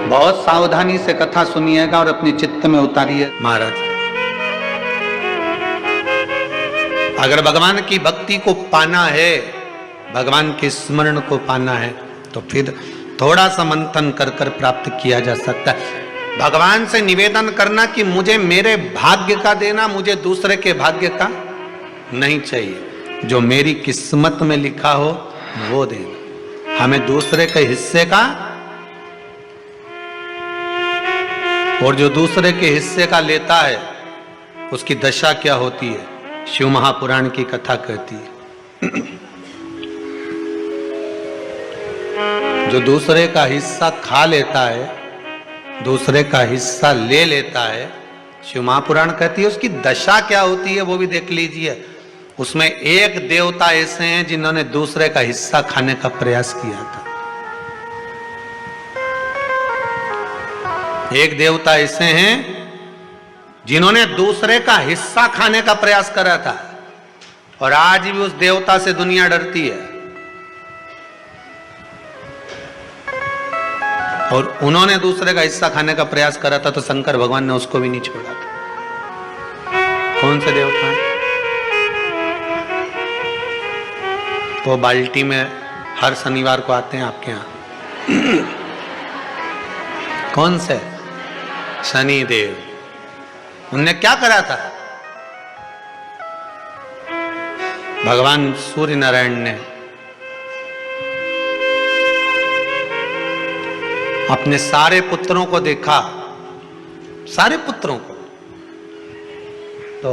बहुत सावधानी से कथा सुनिएगा और अपने चित्त में उतारिए। महाराज, अगर भगवान की भक्ति को पाना है, भगवान के स्मरण को पाना है, तो फिर थोड़ा सा मंथन कर कर प्राप्त किया जा सकता है। भगवान से निवेदन करना कि मुझे मेरे भाग्य का देना, मुझे दूसरे के भाग्य का नहीं चाहिए। जो मेरी किस्मत में लिखा हो वो देना, हमें दूसरे के हिस्से का। और जो दूसरे के हिस्से का लेता है उसकी दशा क्या होती है, शिव महापुराण की कथा कहती है। जो दूसरे का हिस्सा खा लेता है, दूसरे का हिस्सा ले लेता है, शिव महापुराण कहती है उसकी दशा क्या होती है वो भी देख लीजिए। उसमें एक देवता ऐसे हैं जिन्होंने दूसरे का हिस्सा खाने का प्रयास किया था। एक देवता ऐसे हैं जिन्होंने दूसरे का हिस्सा खाने का प्रयास करा था, और आज भी उस देवता से दुनिया डरती है। और उन्होंने दूसरे का हिस्सा खाने का प्रयास करा था तो शंकर भगवान ने उसको भी नहीं छोड़ा था। कौन से देवता है? वो बाल्टी में हर शनिवार को आते हैं आपके यहां। कौन से? शनि देव। उनने क्या करा था? भगवान सूर्य नारायण ने अपने सारे पुत्रों को देखा, सारे पुत्रों को, तो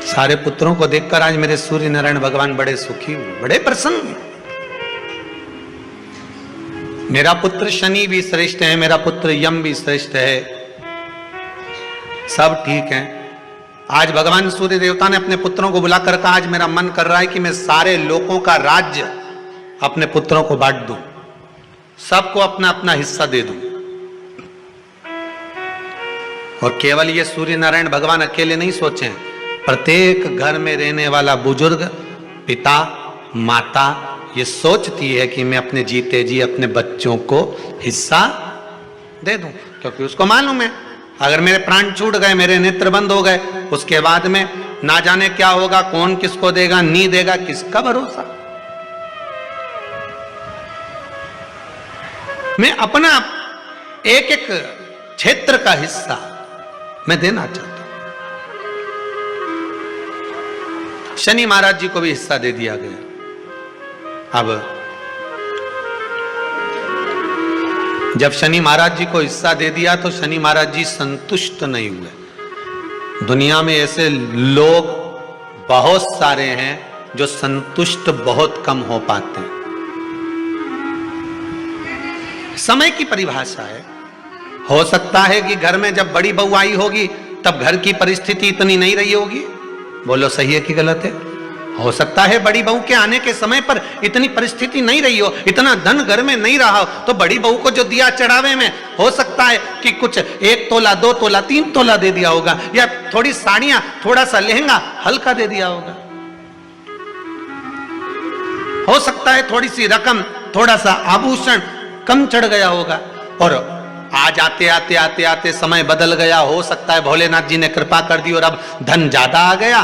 सारे पुत्रों को देखकर आज मेरे सूर्य नारायण भगवान बड़े सुखी हुए, बड़े प्रसन्न। मेरा पुत्र शनि भी श्रेष्ठ है, मेरा पुत्र यम भी श्रेष्ठ है, सब ठीक है। आज भगवान सूर्य देवता ने अपने पुत्रों को बुलाकर कहा, आज मेरा मन कर रहा है कि मैं सारे लोगों का राज्य अपने पुत्रों को बांट दूं, सबको अपना अपना हिस्सा दे दूं। और केवल ये सूर्य नारायण भगवान अकेले नहीं सोचे, प्रत्येक घर में रहने वाला बुजुर्ग, पिता, माता ये सोचती है कि मैं अपने जीते जी अपने बच्चों को हिस्सा दे दूं, क्योंकि उसको मालूम है अगर मेरे प्राण छूट गए, मेरे नेत्र बंद हो गए, उसके बाद में ना जाने क्या होगा, कौन किसको देगा, नहीं देगा, किसका भरोसा। मैं अपना एक एक क्षेत्र का हिस्सा मैं देना चाहता हूं। शनि महाराज जी को भी हिस्सा दे दिया गया। अब जब शनि महाराज जी को हिस्सा दे दिया तो शनि महाराज जी संतुष्ट नहीं हुए। दुनिया में ऐसे लोग बहुत सारे हैं जो संतुष्ट बहुत कम हो पाते हैं। समय की परिभाषा है। हो सकता है कि घर में जब बड़ी बहू आई होगी तब घर की परिस्थिति इतनी नहीं रही होगी। बोलो सही है कि गलत है? हो सकता है बड़ी बहू के आने के समय पर इतनी परिस्थिति नहीं रही हो, इतना धन घर में नहीं रहा हो, तो बड़ी बहू को जो दिया चढ़ावे में हो सकता है कि कुछ 1 तोला, 2 तोला, 3 तोला दे दिया होगा, या थोड़ी साड़ियां, थोड़ा सा लहंगा हल्का दे दिया होगा। हो सकता है थोड़ी सी रकम, थोड़ा सा आभूषण कम चढ़ गया होगा। और आज आते आते आते आते समय बदल गया। हो सकता है भोलेनाथ जी ने कृपा कर दी और अब धन ज्यादा आ गया,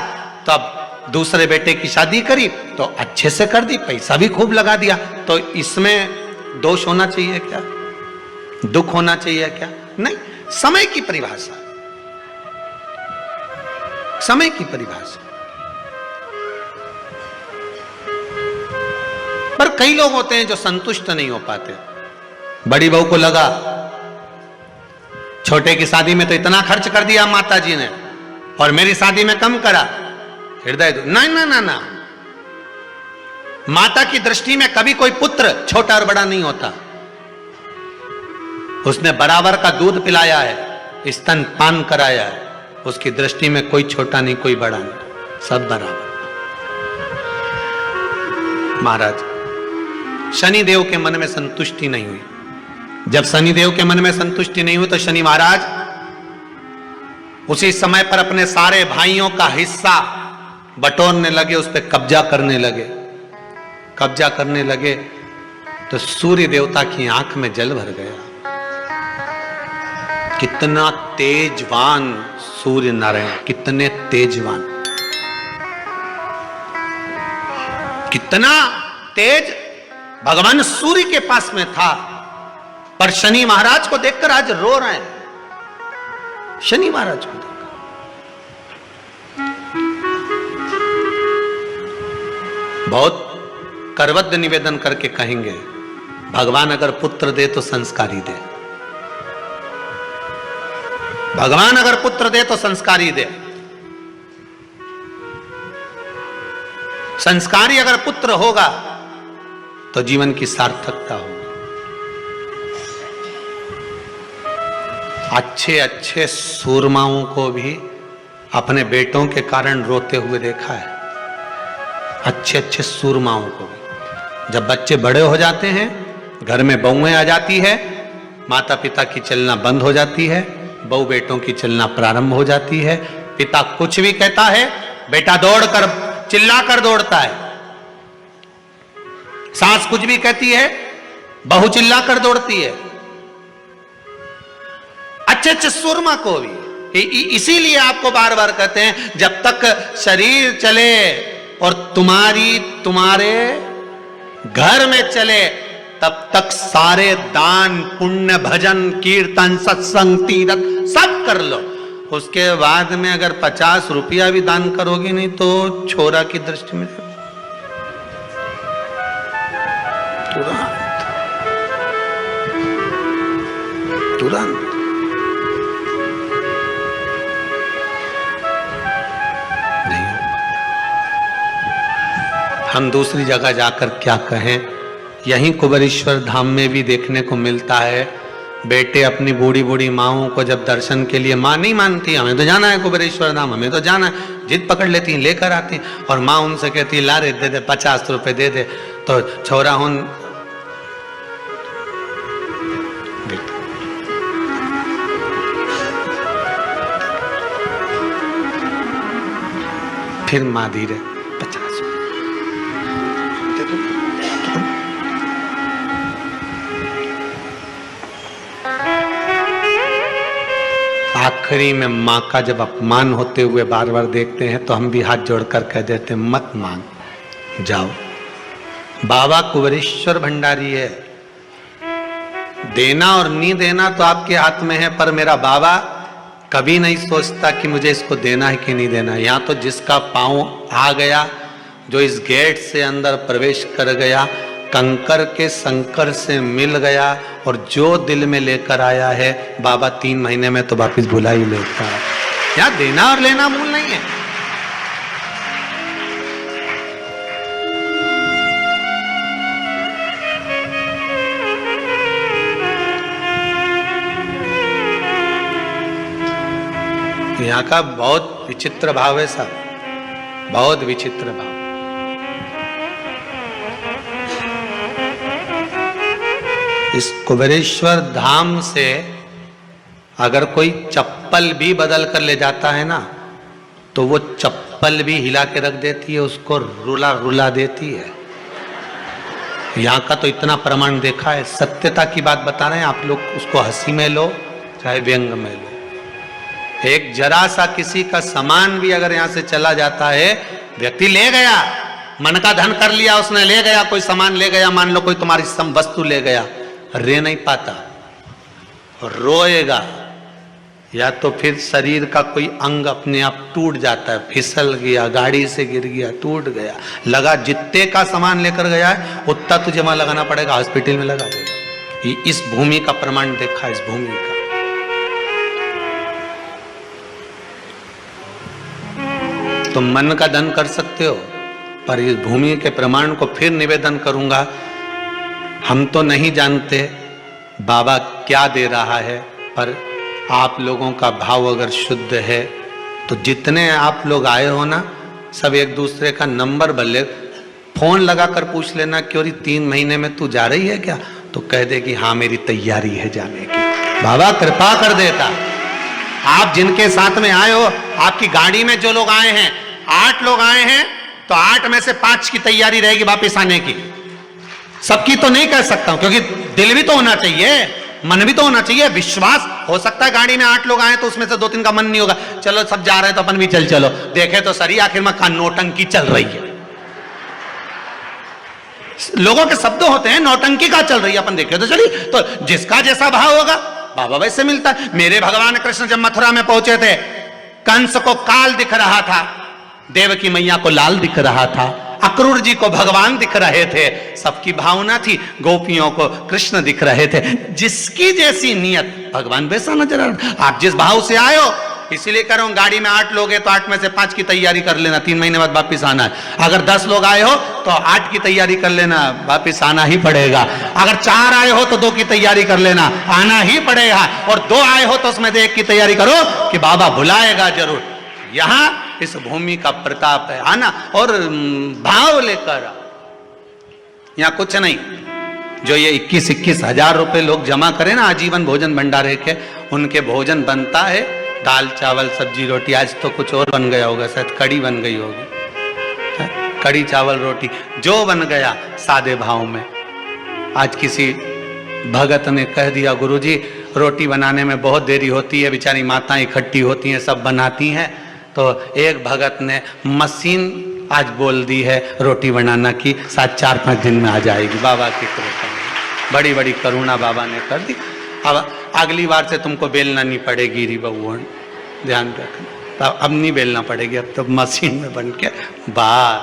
तब दूसरे बेटे की शादी करी तो अच्छे से कर दी, पैसा भी खूब लगा दिया। तो इसमें दोष होना चाहिए क्या? दुख होना चाहिए क्या? नहीं। समय की परिभाषा, समय की परिभाषा। पर कई लोग होते हैं जो संतुष्ट नहीं हो पाते। बड़ी बहू को लगा छोटे की शादी में तो इतना खर्च कर दिया माता जी ने, और मेरी शादी में कम करा। हृदय नहीं, ना ना ना, माता की दृष्टि में कभी कोई पुत्र छोटा और बड़ा नहीं होता। उसने बराबर का दूध पिलाया है, स्तन पान कराया है, उसकी दृष्टि में कोई छोटा नहीं, कोई बड़ा नहीं, सब बराबर। महाराज, शनिदेव के मन में संतुष्टि नहीं हुई। जब शनिदेव के मन में संतुष्टि नहीं हुई तो शनि महाराज उसी समय पर अपने सारे भाइयों का हिस्सा बटोरने लगे, उस पर कब्जा करने लगे। कब्जा करने लगे तो सूर्य देवता की आंख में जल भर गया। कितना तेजवान सूर्य नारायण, कितने तेजवान, कितना तेज भगवान सूर्य के पास में था। पर शनि महाराज को देखकर आज रो रहे हैं। शनि महाराज को देखकर बहुत करबद्ध निवेदन करके कहेंगे, भगवान अगर पुत्र दे तो संस्कारी दे। भगवान अगर पुत्र दे तो संस्कारी दे। संस्कारी अगर पुत्र होगा तो जीवन की सार्थकता होगी। अच्छे अच्छे सूरमाओं को भी अपने बेटों के कारण रोते हुए देखा है। अच्छे अच्छे सूरमाओं को भी। जब बच्चे बड़े हो जाते हैं, घर में बहुएं आ जाती है, माता पिता की चलना बंद हो जाती है, बहू बेटों की चलना प्रारंभ हो जाती है। पिता कुछ भी कहता है, बेटा दौड़कर चिल्लाकर दौड़ता है। सास कुछ भी कहती है, बहू चिल्लाकर दौड़ती है। अच्छे अच्छे सुरमा को भी। इसीलिए आपको बार बार कहते हैं, जब तक शरीर चले और तुम्हारे घर में चले, तब तक सारे दान पुण्य भजन कीर्तन सत्संग तीर्थ सब कर लो। उसके बाद में अगर 50 रुपया भी दान करोगी नहीं तो छोरा की दृष्टि में तुरंत नहीं। हम दूसरी जगह जाकर क्या कहें, यहीं कुबेरेश्वर धाम में भी देखने को मिलता है। बेटे अपनी बूढ़ी बूढ़ी माओं को जब दर्शन के लिए, माँ नहीं मानती, हमें तो जाना है कुबेरेश्वर धाम, हमें तो जाना है, जिद पकड़ लेती हैं, लेकर आती, और माँ उनसे कहती ला रे दे दे 50 रुपए दे दे। तो छोरा हूं फिर माँ धीरे 50 दे दो। आखिरी में माँ का जब अपमान होते हुए बार बार देखते हैं तो हम भी हाथ जोड़कर कह देते हैं, मत मांग, जाओ। बाबा कुबेरेश्वर भंडारी है। देना और नहीं देना तो आपके हाथ में है, पर मेरा बाबा कभी नहीं सोचता कि मुझे इसको देना है कि नहीं देना। यहाँ तो जिसका पांव आ गया, जो इस गेट से अंदर प्रवेश कर गया, कंकर के संकर से मिल गया, और जो दिल में लेकर आया है बाबा 3 महीने में तो वापिस भुला ही लेता है। यहाँ देना और लेना मूल नहीं है। यहाँ का बहुत विचित्र भाव है साहब, बहुत विचित्र भाव। इस कुबेरेश्वर धाम से अगर कोई चप्पल भी बदल कर ले जाता है ना, तो वो चप्पल भी हिला के रख देती है, उसको रुला रुला देती है। यहाँ का तो इतना प्रमाण देखा है। सत्यता की बात बता रहे हैं आप लोग, उसको हंसी में लो चाहे व्यंग में लो। एक जरा सा किसी का सामान भी अगर यहाँ से चला जाता है, व्यक्ति ले गया, मन का धन कर लिया उसने, ले गया, कोई सामान ले गया, मान लो कोई तुम्हारी वस्तु ले गया, रह नहीं पाता, रोएगा, या तो फिर शरीर का कोई अंग अपने आप टूट जाता है, फिसल गया, गाड़ी से गिर गया, टूट गया, लगा जितने का सामान लेकर गया है उतना तुझे वहां लगाना पड़ेगा, हॉस्पिटल में लगा देगा। ये इस भूमि का प्रमाण देखा, इस भूमि का। तुम मन का धन कर सकते हो, पर इस भूमि के प्रमाण को फिर निवेदन करूंगा, हम तो नहीं जानते बाबा क्या दे रहा है, पर आप लोगों का भाव अगर शुद्ध है तो जितने आप लोग आए हो ना, सब एक दूसरे का नंबर बदले, फोन लगाकर पूछ लेना क्यों 3 महीने में तू जा रही है क्या, तो कह दे कि हाँ मेरी तैयारी है जाने की। बाबा कृपा कर देता। आप जिनके साथ में आए हो, आपकी गाड़ी में जो लोग आए हैं, 8 लोग आए हैं, तो 8 में से 5 की तैयारी रहेगी वापिस आने की। सबकी तो नहीं कह सकता हूं, क्योंकि दिल भी तो होना चाहिए, मन भी तो होना चाहिए, विश्वास। हो सकता है गाड़ी में 8 लोग आए तो उसमें से 2-3 का मन नहीं होगा, चलो सब जा रहे हैं तो अपन भी चलो। देखे तो सही आखिर में नौटंकी चल रही है। लोगों के शब्द होते हैं, नौटंकी का चल रही है, अपन देखे तो चली। तो जिसका जैसा भाव होगा बाबा वैसे मिलता है। मेरे भगवान कृष्ण जब मथुरा में पहुंचे थे, कंस को काल दिख रहा था, देवकी मैया को लाल दिख रहा था, अक्रूर जी को भगवान दिख रहे थे, सबकी भावना थी, गोपियों को कृष्ण दिख रहे थे। जिसकी जैसी नियत भगवान वैसा नजर आ रहा। आप जिस भाव से आए हो, इसीलिए कह रहा हूं गाड़ी में 8 लोग हैं तो 8 में से 5 की तैयारी कर लेना, 3 महीने बाद वापिस आना है। अगर 10 लोग आए हो तो 8 की तैयारी कर लेना, वापिस आना ही पड़ेगा। अगर 4 आए हो तो 2 की तैयारी कर लेना, आना ही पड़ेगा। और 2 आए हो तो उसमें से 1 की तैयारी करो कि बाबा बुलाएगा जरूर। यहां इस भूमि का प्रताप है, आना और भाव लेकर। यहां कुछ नहीं, जो ये 21-21 हजार रुपए लोग जमा करें ना आजीवन भोजन भंडारे के, उनके भोजन बनता है दाल चावल सब्जी रोटी। आज तो कुछ और बन गया होगा, शायद कड़ी बन गई होगी, कड़ी चावल रोटी जो बन गया सादे भाव में। आज किसी भगत ने कह दिया, गुरुजी रोटी बनाने में बहुत देरी होती है, बेचारी माताएं इकट्ठी होती हैं, सब बनाती हैं। तो एक भगत ने मशीन आज बोल दी है रोटी बनाना की, 7-4-5 दिन में आ जाएगी। बाबा की कृपा, बड़ी बड़ी करुणा बाबा ने कर दी। अब अगली बार से तुमको बेलना नहीं पड़ेगी री बबुआ, ध्यान रखना। अब नहीं बेलना पड़ेगी, अब तो मशीन में बन के बाहर।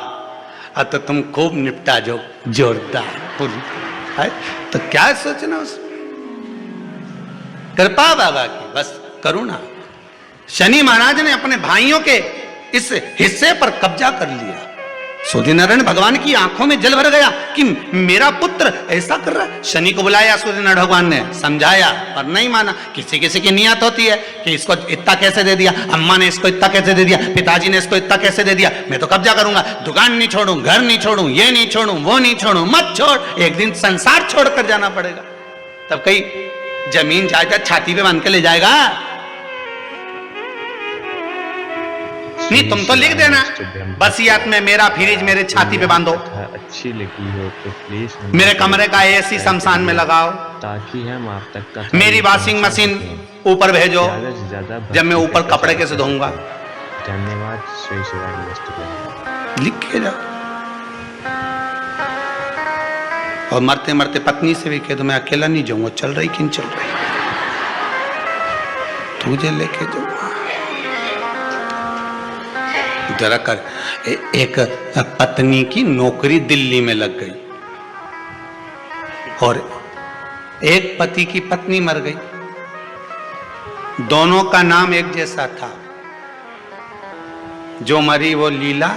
अब तो तुम खूब निपटा जो जोरदार है। तो क्या सोचना उसमें, कृपा बाबा की, बस करुणा। शनि महाराज ने अपने भाइयों के इस हिस्से पर कब्जा कर लिया। सूर्यनारायण भगवान की आंखों में जल भर गया कि मेरा पुत्र ऐसा कर रहा है। शनि को बुलाया सूर्यनारायण भगवान ने, समझाया पर नहीं माना। किसी किसी की नियत होती है कि इसको इतना कैसे दे दिया, अम्मा ने इसको इतना कैसे दे दिया, पिताजी ने इसको इतना कैसे दे दिया, मैं तो कब्जा करूंगा, दुकान नहीं छोड़ू, घर नहीं छोड़ू, ये नहीं छोड़ू, वो नहीं छोड़ू। मत छोड़, एक दिन संसार छोड़कर जाना पड़ेगा। तब कई जमीन जायदाद छाती पे बांध के ले जाएगा। नहीं तुम तो लिख देना वसीयत में, मेरा फ्रिज मेरे छाती पे बांधो, अच्छी लगी हो तो प्लीज मेरे कमरे का एसी शमशान में लगाओ, ताकि हम आप तक का मेरी वॉशिंग मशीन ऊपर भेजो, जब मैं ऊपर कपड़े कैसे धोऊंगा। धन्यवाद श्री शिवाजी रेस्टोरेंट। लिख के जाओ। और मरते मरते पत्नी से भी कह दो, मैं अकेला नहीं जाऊंगा, चल रही कि नहीं चल रही, तुझे लेके जाऊंगा। जरा कर। एक पत्नी की नौकरी दिल्ली में लग गई और एक पति की पत्नी मर गई। दोनों का नाम एक जैसा था। जो मरी वो लीला,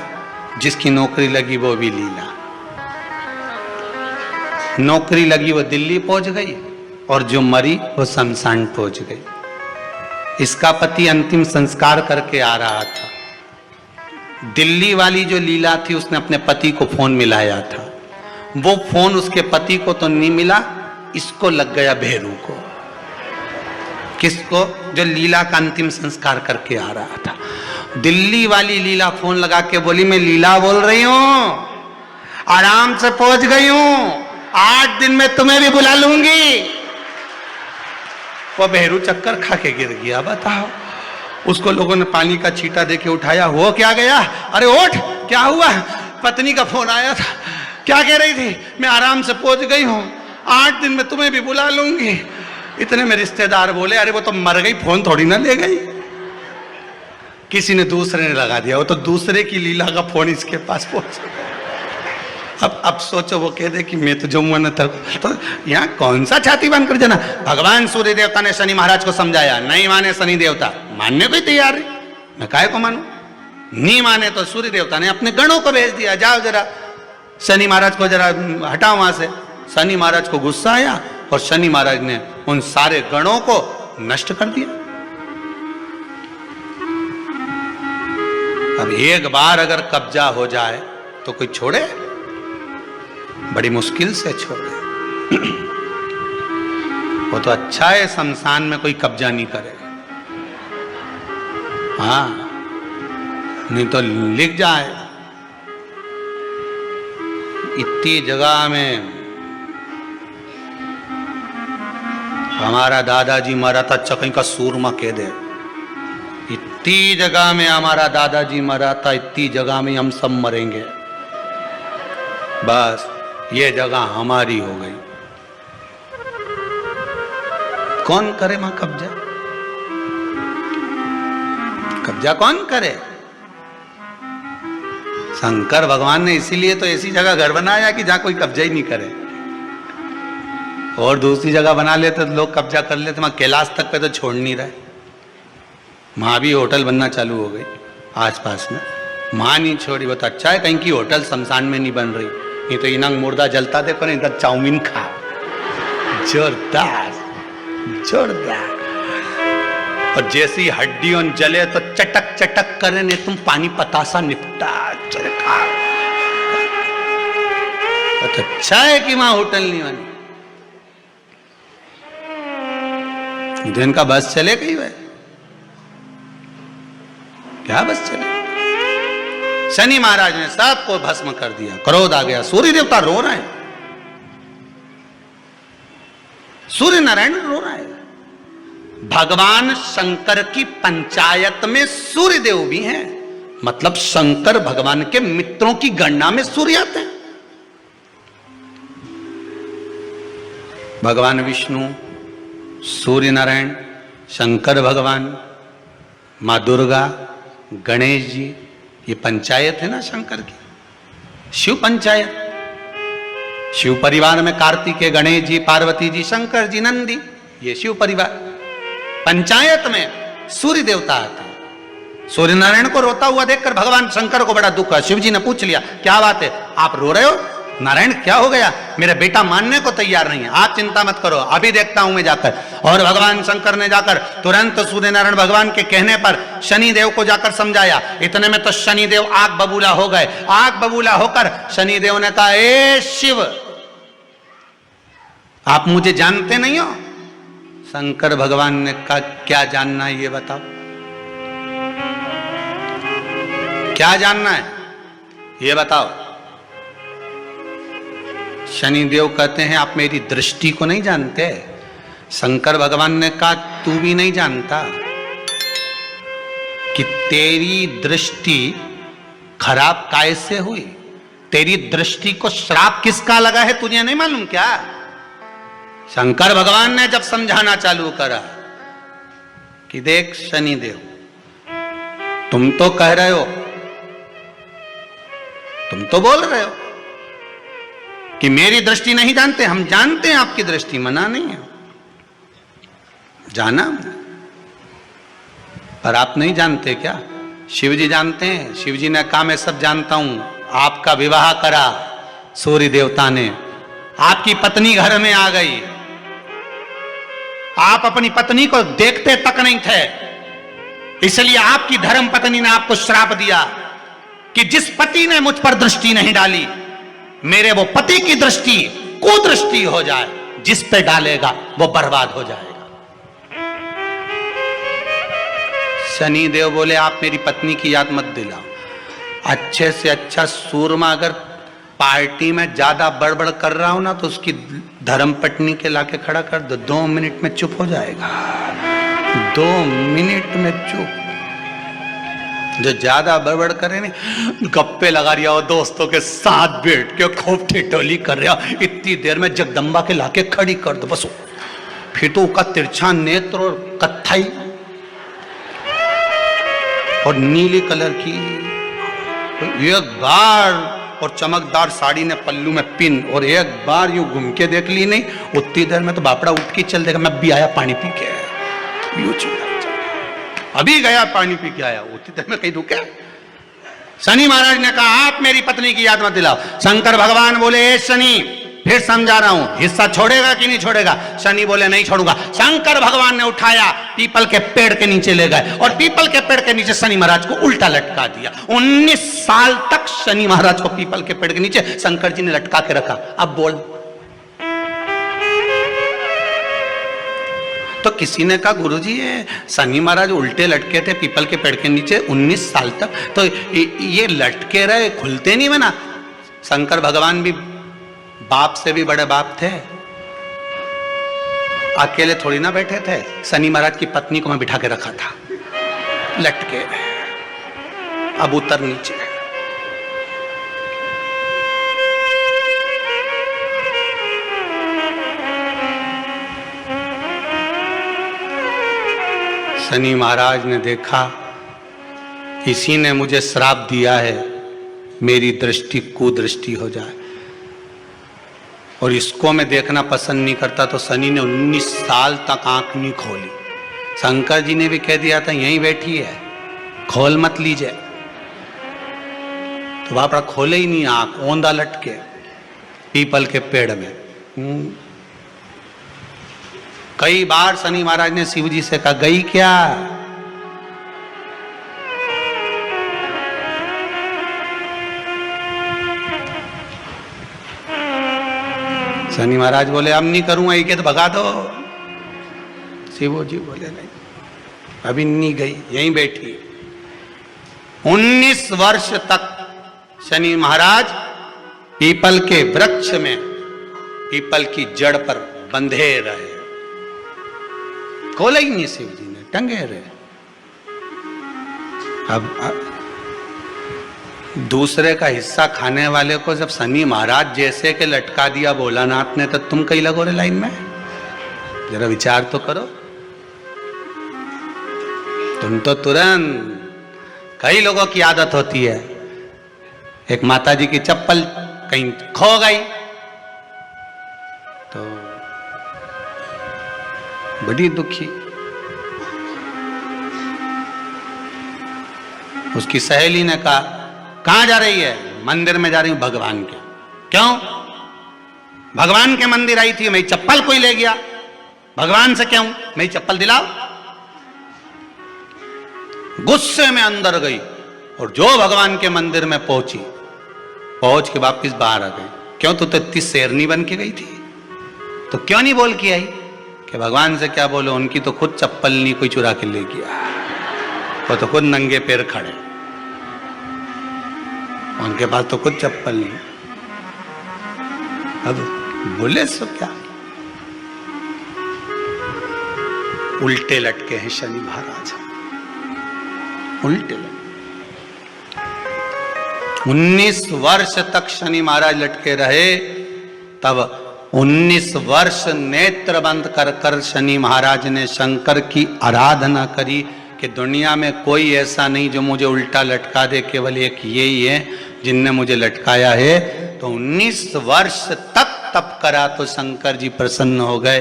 जिसकी नौकरी लगी वो भी लीला। नौकरी लगी वो दिल्ली पहुंच गई और जो मरी वो शमशान पहुंच गई। इसका पति अंतिम संस्कार करके आ रहा था। दिल्ली वाली जो लीला थी उसने अपने पति को फोन मिलाया था, वो फोन उसके पति को तो नहीं मिला, इसको लग गया भेरू को। किसको? जो लीला का अंतिम संस्कार करके आ रहा था। दिल्ली वाली लीला फोन लगा के बोली, मैं लीला बोल रही हूं, आराम से पहुंच गई हूं, 8 दिन में तुम्हें भी बुला लूंगी। वो भेरू चक्कर खा के गिर गया। बताओ, उसको लोगों ने पानी का छींटा देके उठाया। वो क्या गया, अरे उठ, क्या हुआ? पत्नी का फोन आया था। क्या कह रही थी? मैं आराम से पहुंच गई हूं, 8 दिन में तुम्हें भी बुला लूंगी। इतने में रिश्तेदार बोले, अरे वो तो मर गई, फोन थोड़ी ना ले गई, किसी ने दूसरे ने लगा दिया। वो तो दूसरे की लीला का फोन इसके पास पहुंच। अब सोचो, वो कह दे कि मैं तो जाऊंगा न, तो यहाँ कौन सा छाती बांध कर जाना। भगवान सूर्य देवता ने शनि महाराज को समझाया, नहीं माने शनि देवता, मानने को ही तैयार है, मैं काहे को मानूं। नहीं माने तो सूर्य देवता ने अपने गणों को भेज दिया, जाओ जरा शनि महाराज को जरा हटाओ वहां से। शनि महाराज को गुस्सा आया और शनि महाराज ने उन सारे गणों को नष्ट कर दिया। अब एक बार अगर कब्जा हो जाए तो कोई छोड़े? बड़ी मुश्किल से छोड़े। वो तो अच्छा है शमशान में कोई कब्जा नहीं करे। हाँ, नहीं तो लिख जाए, इतनी जगह में हमारा दादाजी मरा था, अच्छा कहीं का सूरमा कह दे। इतनी जगह में हमारा दादाजी मरा था, इतनी जगह में हम सब मरेंगे, बस ये जगह हमारी हो गई। कौन करे मां कब्जा? कब्जा कौन करे? शंकर भगवान ने इसीलिए तो ऐसी जगह घर बनाया कि जहां कोई कब्जा ही नहीं करे। और दूसरी जगह बना लेते तो लोग कब्जा कर लेते। वहां कैलाश तक पे तो छोड़ नहीं रहे। वहां भी होटल बनना चालू हो गई आसपास में। मां नहीं छोड़ी, बहुत अच्छा है कहीं की होटल शमशान में नहीं बन रही। नहीं तो इनंग मुर्दा जलता देखो, नहीं तो चाउमीन खा, जोरदार जोरदार। और जैसी हड्डियों जले तो चटक चटक करे, नहीं तुम पानी पतासा निपटा चरखा। तो अच्छा है कि वहां होटल नहीं बनी। दिन का बस चले कहीं वह क्या बस चले। शनि महाराज ने सबको भस्म कर दिया, क्रोध आ गया, सूर्य देवता रो रहे हैं, सूर्य नारायण रो रहा है। भगवान शंकर की पंचायत में सूर्य देव भी हैं, मतलब शंकर भगवान के मित्रों की गणना में सूर्य आते हैं। भगवान विष्णु, सूर्य नारायण, शंकर भगवान, मां दुर्गा, गणेश जी, ये पंचायत है ना शंकर की, शिव पंचायत। शिव परिवार में कार्तिकेय, गणेश जी, पार्वती जी, शंकर जी, नंदी, ये शिव परिवार। पंचायत में सूर्य देवता आते हैं। सूर्य नारायण को रोता हुआ देखकर भगवान शंकर को बड़ा दुख हुआ। शिव जी ने पूछ लिया, क्या बात है, आप रो रहे हो? नारायण क्या हो गया? मेरा बेटा मानने को तैयार नहीं है। आप चिंता मत करो, अभी देखता हूं मैं जाकर। और भगवान शंकर ने जाकर तुरंत सूर्य नारायण भगवान के कहने पर शनि देव को जाकर समझाया। इतने में तो शनि देव आग बबूला हो गए। आग बबूला होकर शनि देव ने कहा, ए शिव, आप मुझे जानते नहीं हो? शंकर भगवान ने कहा, क्या जानना है ये बताओ, क्या जानना है ये बताओ। शनि देव कहते हैं, आप मेरी दृष्टि को नहीं जानते। शंकर भगवान ने कहा, तू भी नहीं जानता कि तेरी दृष्टि खराब कैसे हुई? तेरी दृष्टि को श्राप किसका लगा है तुझे नहीं मालूम क्या? शंकर भगवान ने जब समझाना चालू करा कि देख शनि देव, तुम तो कह रहे हो, तुम तो बोल रहे हो कि मेरी दृष्टि नहीं जानते। हम जानते हैं आपकी दृष्टि, मना नहीं है, जाना, पर आप नहीं जानते क्या? शिव जी जानते हैं। शिव जी ने कहा, मैं सब जानता हूं। आपका विवाह करा सूर्य देवता ने, आपकी पत्नी घर में आ गई, आप अपनी पत्नी को देखते तक नहीं थे, इसलिए आपकी धर्म पत्नी ने आपको श्राप दिया कि जिस पति ने मुझ पर दृष्टि नहीं डाली, मेरे वो पति की दृष्टि कुदृष्टि हो जाए, जिस पे डालेगा वो बर्बाद हो जाएगा। शनि देव बोले, आप मेरी पत्नी की याद मत दिलाओ। अच्छे से अच्छा सूरमा अगर पार्टी में ज्यादा बड़बड़ कर रहा हो ना, तो उसकी धर्म पत्नी के लाके खड़ा कर दो, 2 मिनट में चुप हो जाएगा। 2 मिनट में चुप। जो ज्यादा बड़बड़ करे नहीं, गप्पे लगा रहा हो, दोस्तों के साथ बैठ के खूब ठिठोली कर रहा हो, इतनी देर में जगदम्बा के लाके खड़ी कर दो बस। फिर तो उसका तिरछा नेत्र और कत्थई और नीली कलर की एक बार, और चमकदार साड़ी ने पल्लू में पिन, और एक बार यूं घूम के देख ली नहीं, उतनी देर में तो बापड़ा उठ के चल देगा, मैं भी आया पानी पी के, यूं अभी गया पानी पी के आया, उतनी देर में कहीं रुके। शनि महाराज ने कहा, आप मेरी पत्नी की याद मत दिलाओ। शंकर भगवान बोले, ए शनि, फिर समझा रहा हूं, हिस्सा छोड़ेगा कि नहीं छोड़ेगा? शनि बोले, नहीं छोड़ूंगा। शंकर भगवान ने उठाया, पीपल के पेड़ के नीचे ले गए, और पीपल के पेड़ के नीचे शनि महाराज को उल्टा लटका दिया। 19 साल तक शनि महाराज को पीपल के पेड़ के नीचे शंकर जी ने लटका के रखा। अब बोल, तो किसी ने कहा, गुरुजी ये शनि महाराज उल्टे लटके थे पीपल के पेड़ के नीचे 19 साल तक, तो ये लटके रहे, खुलते नहीं बना? शंकर भगवान भी बाप से भी बड़े बाप थे। अकेले थोड़ी ना बैठे थे, शनि महाराज की पत्नी को मैं बिठा के रखा था लटके। अब उतर नीचे। शनि महाराज ने देखा इसी ने मुझे श्राप दिया है, मेरी दृष्टि कुदृष्टि हो जाए, और इसको मैं देखना पसंद नहीं करता। तो शनि ने 19 साल तक आंख नहीं खोली। शंकर जी ने भी कह दिया था यहीं बैठी है, खोल मत लीजिए, तो बापड़ा खोले ही नहीं आंख, औंधा लटके पीपल के पेड़ में। कई बार शनि महाराज ने शिव जी से कहा गई क्या? शनि महाराज बोले अब नहीं करूंगा, ये तो भगा दो। शिव जी बोले नहीं, अभी नहीं गई, यहीं बैठी। 19 वर्ष तक शनि महाराज पीपल के वृक्ष में, पीपल की जड़ पर बंधे रहे, खोला ही नहीं शिव जी ने, टंगे रहे। अब दूसरे का हिस्सा खाने वाले को जब शनि महाराज जैसे के लटका दिया भोलानाथ ने, तो तुम कहीं लगो रे लाइन में? जरा विचार तो करो। तुम तो तुरंत, कई लोगों की आदत होती है, एक माता जी की चप्पल कहीं खो गई तो बड़ी दुखी। उसकी सहेली ने कहा कहां जा रही है? मंदिर में जा रही हूं भगवान के। क्यों? भगवान के मंदिर आई थी, मेरी चप्पल कोई ले गया। भगवान से क्यों? मेरी चप्पल दिलाओ। गुस्से में अंदर गई और जो भगवान के मंदिर में पहुंची, पहुंच के वापिस बाहर आ गई। क्यों? तू तो इतनी शेरनी बन के गई थी, तो क्यों नहीं बोल के आई कि भगवान से क्या बोलो, उनकी तो खुद चप्पल नहीं कोई चुरा के ले गया, वो तो खुद नंगे पैर खड़े, उनके पास तो खुद चप्पल नहीं। अब बोले सो क्या? उल्टे लटके हैं शनि महाराज, उल्टे लटके। 19 वर्ष तक शनि महाराज लटके रहे। तब 19 वर्ष नेत्र बंद कर कर शनि महाराज ने शंकर की आराधना करी कि दुनिया में कोई ऐसा नहीं जो मुझे उल्टा लटका दे, केवल एक यही है जिनने मुझे लटकाया है। तो 19 वर्ष तक तप करा तो शंकर जी प्रसन्न हो गए।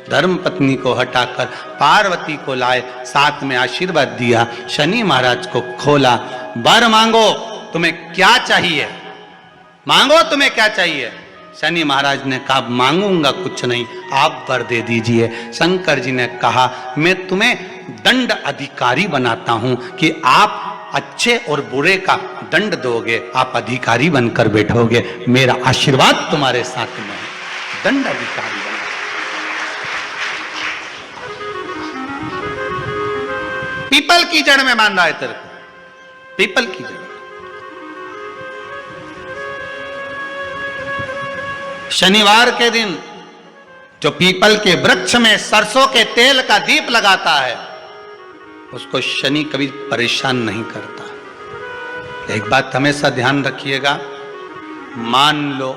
धर्म पत्नी को हटाकर पार्वती को लाए, साथ में आशीर्वाद दिया, शनि महाराज को खोला। वर मांगो, तुम्हें क्या चाहिए? मांगो, तुम्हें क्या चाहिए? शनि महाराज ने कहा मांगूंगा कुछ नहीं, आप वर दे दीजिए। शंकर जी ने कहा मैं तुम्हें दंड अधिकारी बनाता हूं कि आप अच्छे और बुरे का दंड दोगे, आप अधिकारी बनकर बैठोगे, मेरा आशीर्वाद तुम्हारे साथ में है। दंड अधिकारी बना। पीपल की जड़ में बांधा है तेरे को, पीपल की जड़। शनिवार के दिन जो पीपल के वृक्ष में सरसों के तेल का दीप लगाता है, उसको शनि कभी परेशान नहीं करता। एक बात हमेशा ध्यान रखिएगा, मान लो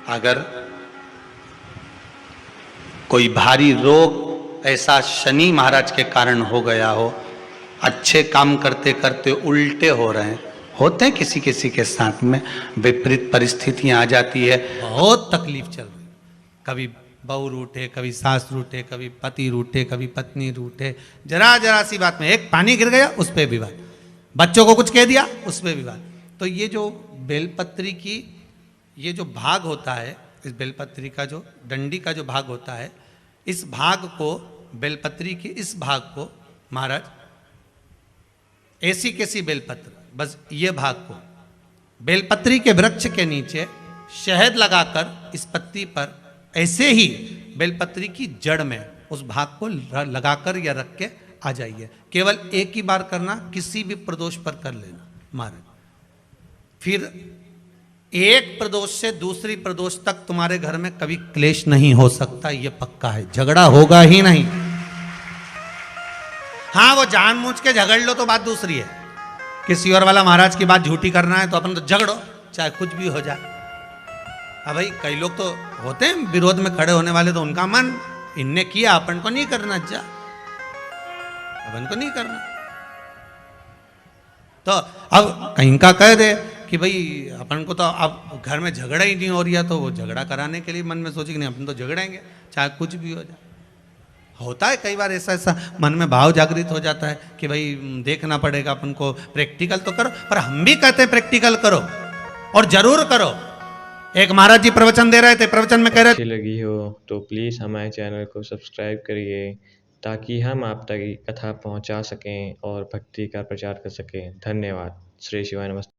अगर कोई भारी रोग ऐसा शनि महाराज के कारण हो गया हो, अच्छे काम करते करते उल्टे हो रहे हैं, होते हैं किसी किसी के साथ में, विपरीत परिस्थितियां आ जाती है, बहुत तकलीफ चल रही, कभी बहू रूठे, कभी सास रूठे, कभी पति रूठे, कभी पत्नी रूठे, जरा जरा सी बात में एक पानी गिर गया उस पर विवाद, बच्चों को कुछ कह दिया उस पर विवाद। तो ये जो बेलपत्री की ये जो भाग होता है, इस बेलपत्री का जो डंडी का जो भाग होता है, इस भाग को, बेलपत्री के इस भाग को महाराज, ऐसी कैसी बेलपत्र, बस ये भाग को बेलपत्री के वृक्ष के नीचे शहद लगाकर इस पत्ती पर ऐसे ही बेलपत्री की जड़ में उस भाग को लगाकर या रख के आ जाइए। केवल एक ही बार करना, किसी भी प्रदोष पर कर लेना महाराज। फिर एक प्रदोष से दूसरी प्रदोष तक तुम्हारे घर में कभी क्लेश नहीं हो सकता, ये पक्का है, झगड़ा होगा ही नहीं। हाँ, वो जानबूझ के झगड़ लो तो बात दूसरी है। किसी और वाला महाराज की बात झूठी करना है तो अपन तो झगड़ो, चाहे कुछ भी हो जाए। अब भाई कई लोग तो होते हैं विरोध में खड़े होने वाले, तो उनका मन, इनने किया अपन को नहीं करना, जा अपन को नहीं करना। तो अब कहीं का कह दे कि भाई अपन को तो अब घर में झगड़ा ही नहीं हो रहा, तो वो झगड़ा कराने के लिए मन में सोचे कि नहीं अपन तो झगड़ेंगे चाहे कुछ भी हो जाए। होता है कई बार ऐसा मन में भाव जागृत हो जाता है कि भाई देखना पड़ेगा अपन को, प्रैक्टिकल तो करो। पर हम भी कहते हैं प्रैक्टिकल करो और जरूर करो। एक महाराज जी प्रवचन दे रहे थे, प्रवचन में कह रहे थे, अच्छी लगी हो तो प्लीज़ हमारे चैनल को सब्सक्राइब करिए ताकि हम आप तक कथा पहुंचा सकें और भक्ति का प्रचार कर सकें। धन्यवाद। श्री शिवाय नमस्ते।